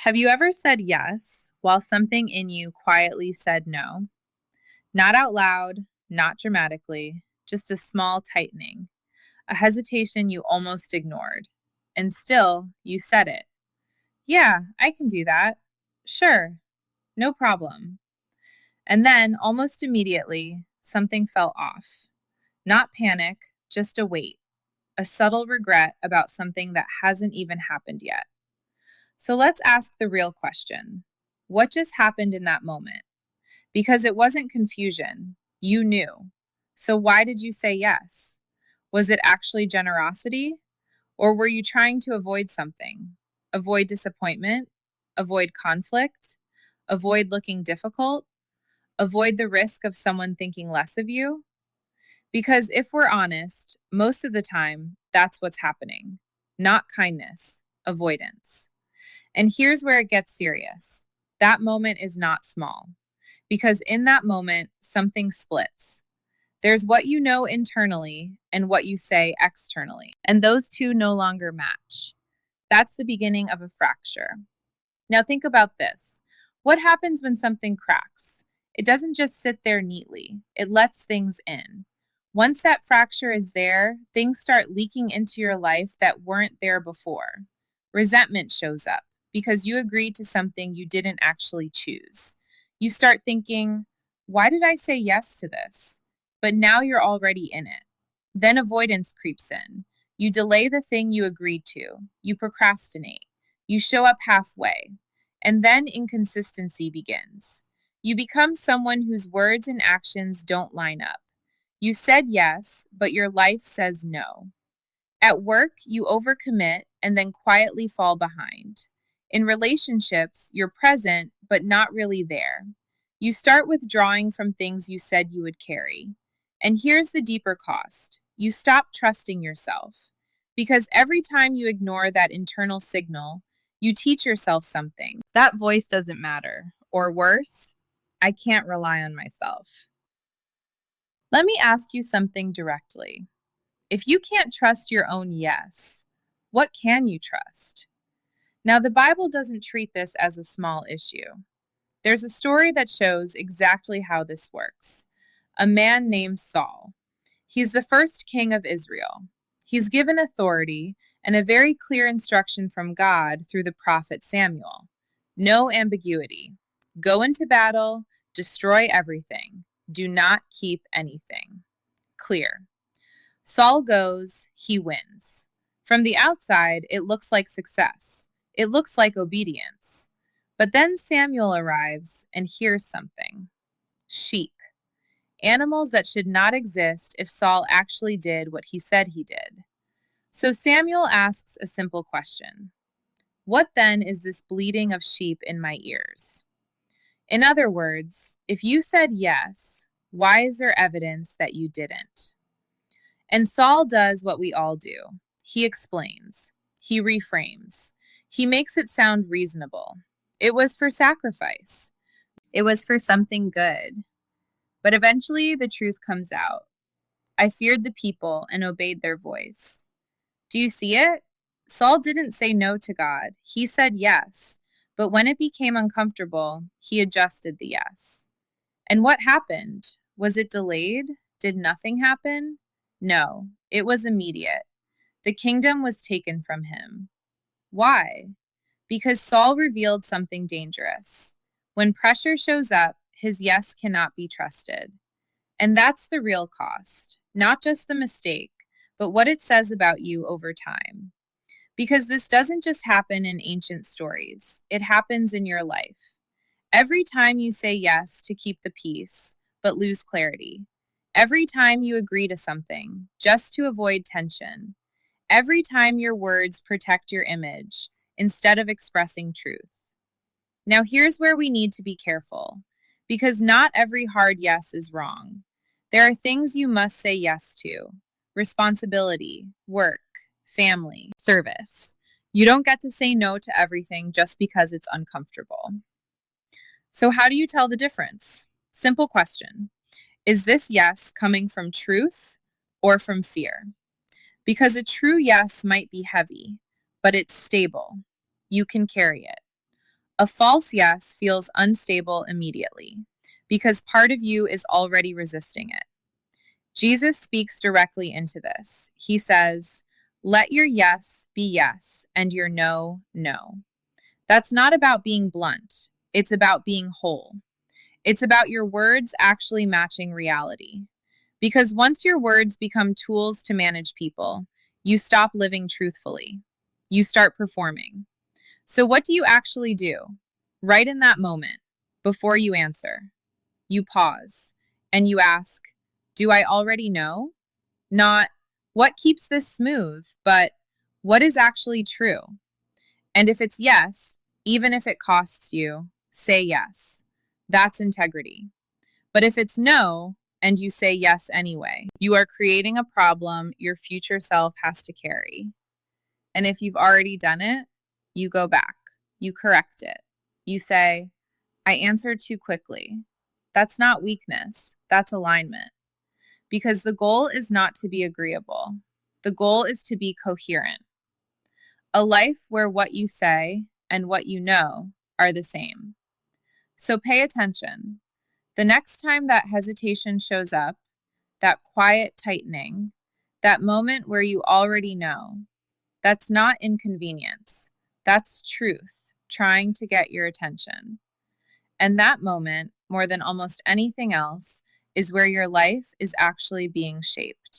Have you ever said yes while something in you quietly said no? Not out loud, not dramatically, just a small tightening, a hesitation you almost ignored. And still, you said it. Yeah, I can do that. Sure, no problem. And then, almost immediately, something fell off. Not panic, just a weight, a subtle regret about something that hasn't even happened yet. So let's ask the real question. What just happened in that moment? Because it wasn't confusion. You knew. So why did you say yes? Was it actually generosity? Or were you trying to avoid something? Avoid disappointment? Avoid conflict? Avoid looking difficult? Avoid the risk of someone thinking less of you? Because if we're honest, most of the time, that's what's happening. Not kindness, avoidance. And here's where it gets serious. That moment is not small, because in that moment, something splits. There's what you know internally and what you say externally, and those two no longer match. That's the beginning of a fracture. Now, think about this. What happens when something cracks? It doesn't just sit there neatly, it lets things in. Once that fracture is there, things start leaking into your life that weren't there before. Resentment shows up because you agreed to something you didn't actually choose. You start thinking, why did I say yes to this? But now you're already in it. Then avoidance creeps in. You delay the thing you agreed to. You procrastinate. You show up halfway. And then inconsistency begins. You become someone whose words and actions don't line up. You said yes, but your life says no. At work, you overcommit and then quietly fall behind. In relationships, you're present, but not really there. You start withdrawing from things you said you would carry. And here's the deeper cost. You stop trusting yourself. Because every time you ignore that internal signal, you teach yourself something. That voice doesn't matter. Or worse, I can't rely on myself. Let me ask you something directly. If you can't trust your own yes, what can you trust? Now, the Bible doesn't treat this as a small issue. There's a story that shows exactly how this works. A man named Saul. He's the first king of Israel. He's given authority and a very clear instruction from God through the prophet Samuel. No ambiguity. Go into battle, destroy everything. Do not keep anything. Clear. Saul goes, he wins. From the outside, it looks like success. It looks like obedience. But then Samuel arrives and hears something. Sheep. Animals that should not exist if Saul actually did what he said he did. So Samuel asks a simple question. What then is this bleating of sheep in my ears? In other words, if you said yes, why is there evidence that you didn't? And Saul does what we all do. He explains. He reframes. He makes it sound reasonable. It was for sacrifice. It was for something good. But eventually the truth comes out. I feared the people and obeyed their voice. Do you see it? Saul didn't say no to God. He said yes. But when it became uncomfortable, he adjusted the yes. And what happened? Was it delayed? Did nothing happen? No, it was immediate. The kingdom was taken from him. Why? Because Saul revealed something dangerous. When pressure shows up, his yes cannot be trusted. And that's the real cost, not just the mistake, but what it says about you over time. Because this doesn't just happen in ancient stories, it happens in your life. Every time you say yes to keep the peace, but lose clarity. Every time you agree to something, just to avoid tension. Every time your words protect your image, instead of expressing truth. Now here's where we need to be careful, because not every hard yes is wrong. There are things you must say yes to. Responsibility, work, family, service. You don't get to say no to everything just because it's uncomfortable. So how do you tell the difference? Simple question. Is this yes coming from truth or from fear? Because a true yes might be heavy, but it's stable. You can carry it. A false yes feels unstable immediately because part of you is already resisting it. Jesus speaks directly into this. He says, "Let your yes be yes and your no, no." That's not about being blunt, it's about being whole. It's about your words actually matching reality. Because once your words become tools to manage people, you stop living truthfully. You start performing. So, what do you actually do? Right in that moment, before you answer, you pause and you ask, "Do I already know?" Not, "What keeps this smooth?" but, "What is actually true?" And if it's yes, even if it costs you, say yes. That's integrity. But if it's no, and you say yes anyway, you are creating a problem your future self has to carry. And if you've already done it, you go back, you correct it. You say, "I answered too quickly." That's not weakness, that's alignment. Because the goal is not to be agreeable, the goal is to be coherent. A life where what you say and what you know are the same. So pay attention. The next time that hesitation shows up, that quiet tightening, that moment where you already know, that's not inconvenience. That's truth trying to get your attention. And that moment, more than almost anything else, is where your life is actually being shaped.